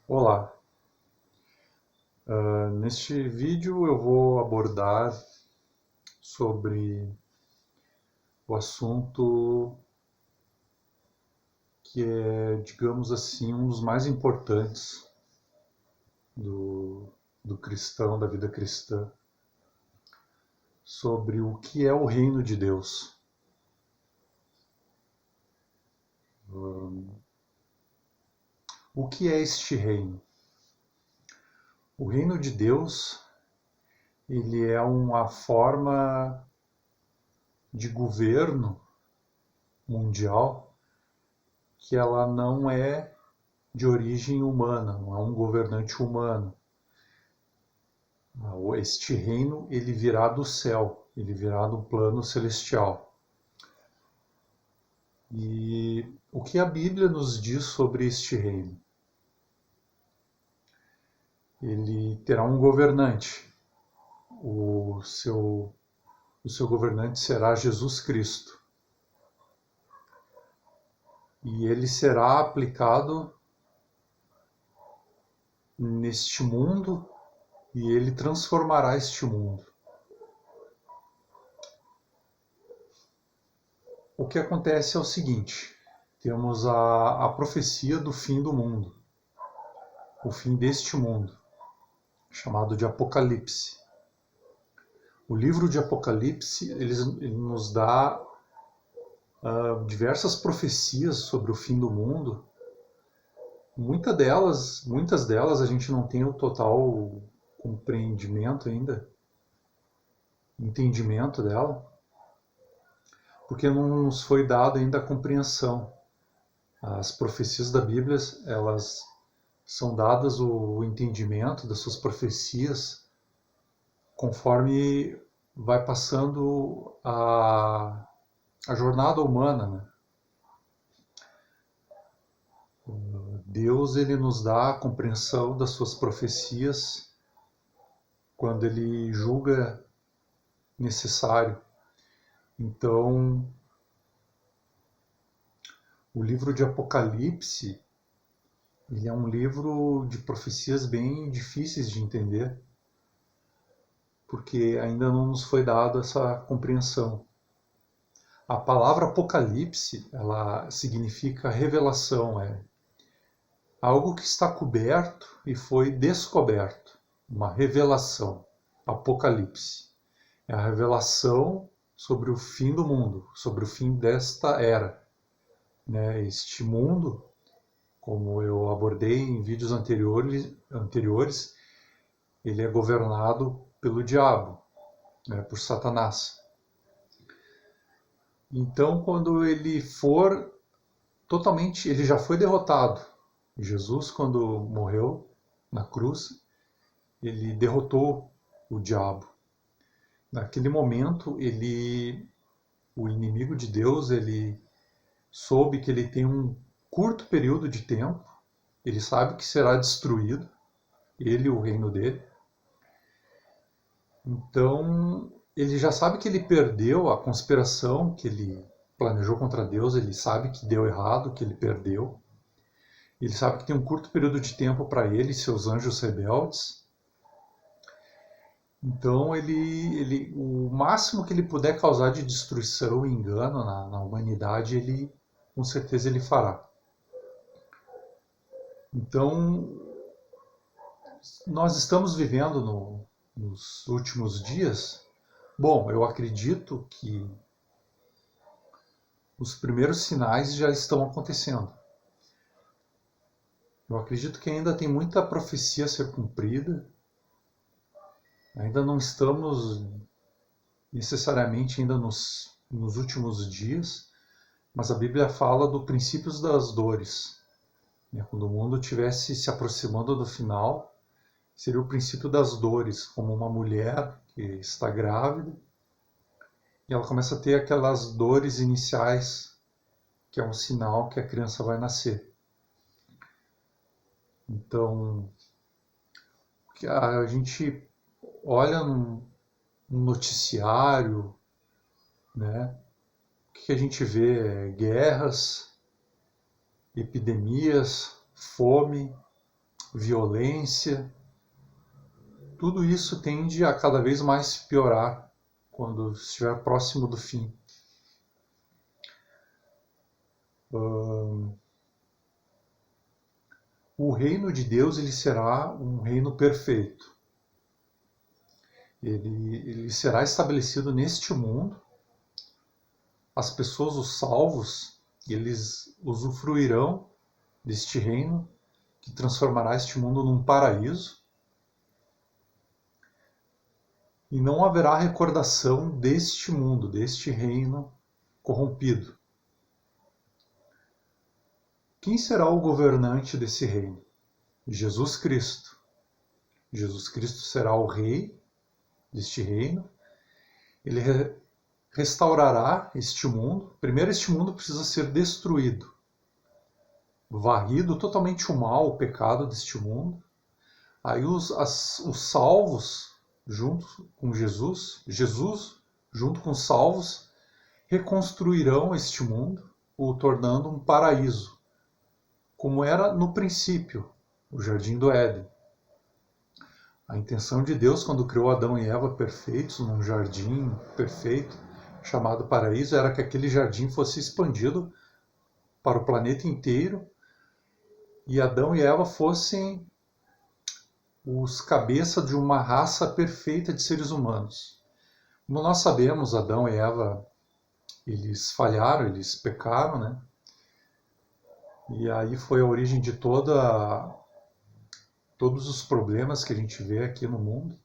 Olá, neste vídeo eu vou abordar sobre o assunto que é, digamos assim, um dos mais importantes do, do cristão, da vida cristã, sobre o que é o reino de Deus. O que é este reino? O reino de Deus, ele é uma forma de governo mundial que ela não é de origem humana, não é um governante humano. Este reino ele virá do céu, ele virá do plano celestial. E o que a Bíblia nos diz sobre este reino? Ele terá um governante. O seu, o seu governante será Jesus Cristo. E ele será aplicado neste mundo e ele transformará este mundo. O que acontece é o seguinte: temos a profecia do fim do mundo, o fim deste mundo, chamado de Apocalipse. O livro de Apocalipse ele nos dá diversas profecias sobre o fim do mundo. Muitas delas a gente não tem o total compreendimento ainda, entendimento dela, porque não nos foi dada ainda a compreensão. As profecias da Bíblia, elas são dadas o entendimento das suas profecias conforme vai passando a jornada humana, né? Deus ele nos dá a compreensão das suas profecias quando ele julga necessário. Então, o livro de Apocalipse, ele é um livro de profecias bem difíceis de entender, porque ainda não nos foi dada essa compreensão. A palavra Apocalipse, ela significa revelação, é algo que está coberto e foi descoberto, uma revelação. Apocalipse é a revelação sobre o fim do mundo, sobre o fim desta era. Né? Este mundo, como eu abordei em vídeos anteriores, ele é governado pelo diabo, né? Por Satanás. Então, quando ele for totalmente, ele já foi derrotado. Jesus, quando morreu na cruz, ele derrotou o diabo. Naquele momento, o inimigo de Deus, ele soube que ele tem um curto período de tempo, ele sabe que será destruído, ele e o reino dele. Então, ele já sabe que ele perdeu a conspiração que ele planejou contra Deus, ele sabe que deu errado, que ele perdeu. Ele sabe que tem um curto período de tempo para ele e seus anjos rebeldes. Então, o máximo que ele puder causar de destruição e engano na humanidade, com certeza ele fará. Então, nós estamos vivendo nos últimos dias. Bom, eu acredito que os primeiros sinais já estão acontecendo. Eu acredito que ainda tem muita profecia a ser cumprida. Ainda não estamos necessariamente ainda nos últimos dias, mas a Bíblia fala do princípios das dores. Quando o mundo estivesse se aproximando do final, seria o princípio das dores, como uma mulher que está grávida e ela começa a ter aquelas dores iniciais, que é um sinal que a criança vai nascer. Então, a gente olha num noticiário, né? O que a gente vê é guerras, epidemias, fome, violência, tudo isso tende a cada vez mais piorar quando estiver próximo do fim. O reino de Deus ele será um reino perfeito. Ele será estabelecido neste mundo. As pessoas, os salvos, eles usufruirão deste reino que transformará este mundo num paraíso. E não haverá recordação deste mundo, deste reino corrompido. Quem será o governante desse reino? Jesus Cristo. Jesus Cristo será o rei deste reino. Ele restaurará este mundo. Primeiro, este mundo precisa ser destruído, varrido totalmente o mal, o pecado deste mundo. Aí os salvos, junto com Jesus, junto com os salvos, reconstruirão este mundo, o tornando um paraíso, como era no princípio, o Jardim do Éden. A intenção de Deus, quando criou Adão e Eva perfeitos, num jardim perfeito, chamado paraíso, era que aquele jardim fosse expandido para o planeta inteiro e Adão e Eva fossem os cabeças de uma raça perfeita de seres humanos. Como nós sabemos, Adão e Eva, eles falharam, eles pecaram, né? E aí foi a origem de todos os problemas que a gente vê aqui no mundo.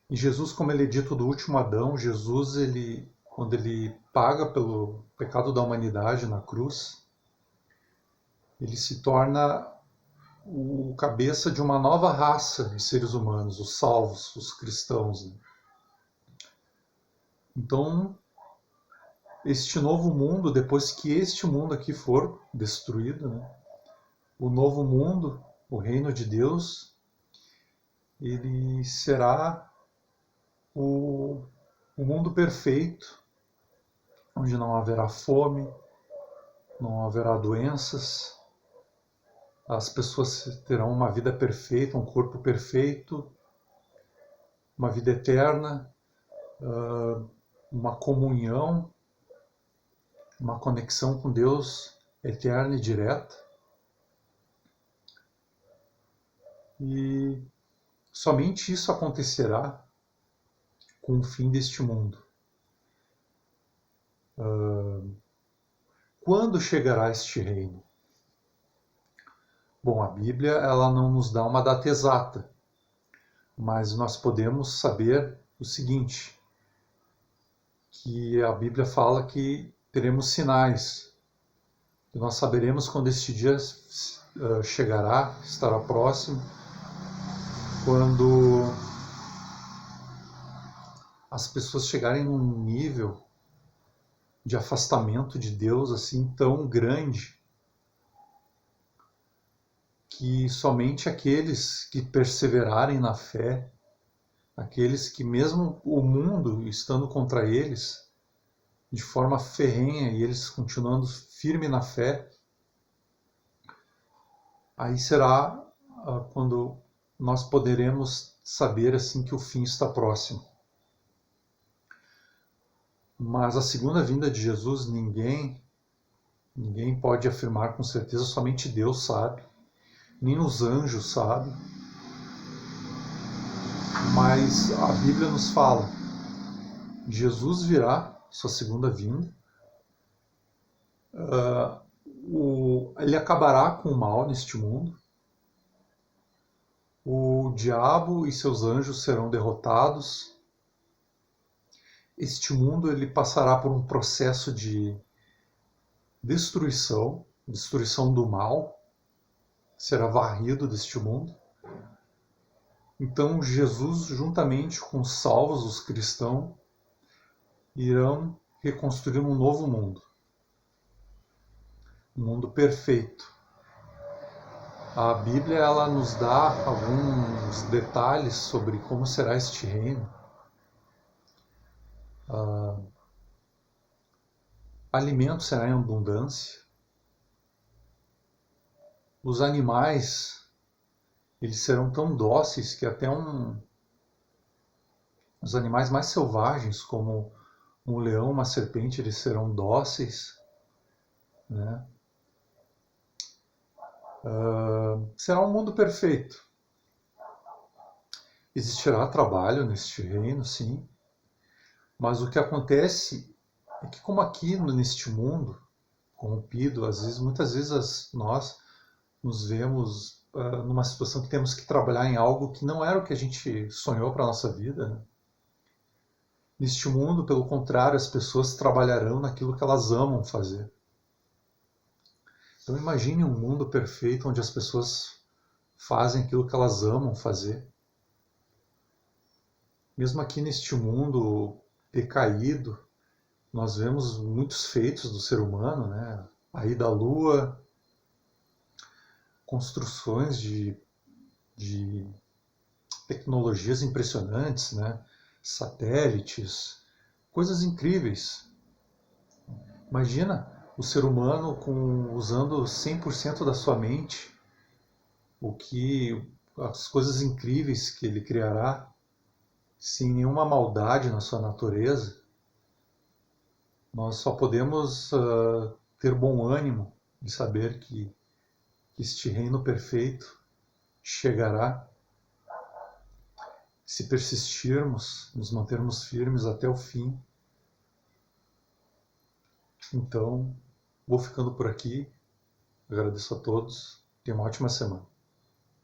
E Jesus, como ele é dito do último Adão, Jesus, quando ele paga pelo pecado da humanidade na cruz, ele se torna o cabeça de uma nova raça de seres humanos, os salvos, os cristãos. Né? Então, este novo mundo, depois que este mundo aqui for destruído, né? O novo mundo, o reino de Deus, ele será o mundo perfeito, onde não haverá fome, não haverá doenças, as pessoas terão uma vida perfeita, um corpo perfeito, uma vida eterna, uma comunhão, uma conexão com Deus eterna e direta. E somente isso acontecerá com o fim deste mundo. Quando chegará este reino? Bom, a Bíblia ela não nos dá uma data exata, mas nós podemos saber o seguinte, que a Bíblia fala que teremos sinais, e nós saberemos quando este dia chegará, estará próximo, quando as pessoas chegarem num nível de afastamento de Deus assim tão grande que somente aqueles que perseverarem na fé, aqueles que mesmo o mundo estando contra eles, de forma ferrenha e eles continuando firme na fé, aí será quando nós poderemos saber assim que o fim está próximo. Mas a segunda vinda de Jesus ninguém pode afirmar com certeza, somente Deus sabe, nem os anjos sabem. Mas a Bíblia nos fala, Jesus virá, sua segunda vinda, ele acabará com o mal neste mundo, o diabo e seus anjos serão derrotados, este mundo ele passará por um processo de destruição do mal, será varrido deste mundo. Então Jesus, juntamente com os salvos, os cristãos, irão reconstruir um novo mundo. Um mundo perfeito. A Bíblia ela nos dá alguns detalhes sobre como será este reino. Alimento será em abundância. Os animais eles serão tão dóceis que até os animais mais selvagens, como um leão, uma serpente, eles serão dóceis, né? Será um mundo perfeito. Existirá trabalho neste reino, sim, mas o que acontece é que, como aqui neste mundo corrompido, muitas vezes nós nos vemos numa situação que temos que trabalhar em algo que não era o que a gente sonhou para a nossa vida, né? Neste mundo, pelo contrário, as pessoas trabalharão naquilo que elas amam fazer. Então imagine um mundo perfeito onde as pessoas fazem aquilo que elas amam fazer. Mesmo aqui neste mundo decaído, nós vemos muitos feitos do ser humano, né? A ida à Lua, construções de tecnologias impressionantes, né? Satélites, coisas incríveis. Imagina o ser humano usando 100% da sua mente, as coisas incríveis que ele criará, sem nenhuma maldade na sua natureza. Nós só podemos ter bom ânimo de saber que este reino perfeito chegará se persistirmos, nos mantermos firmes até o fim. Então, vou ficando por aqui. Agradeço a todos. Tenha uma ótima semana.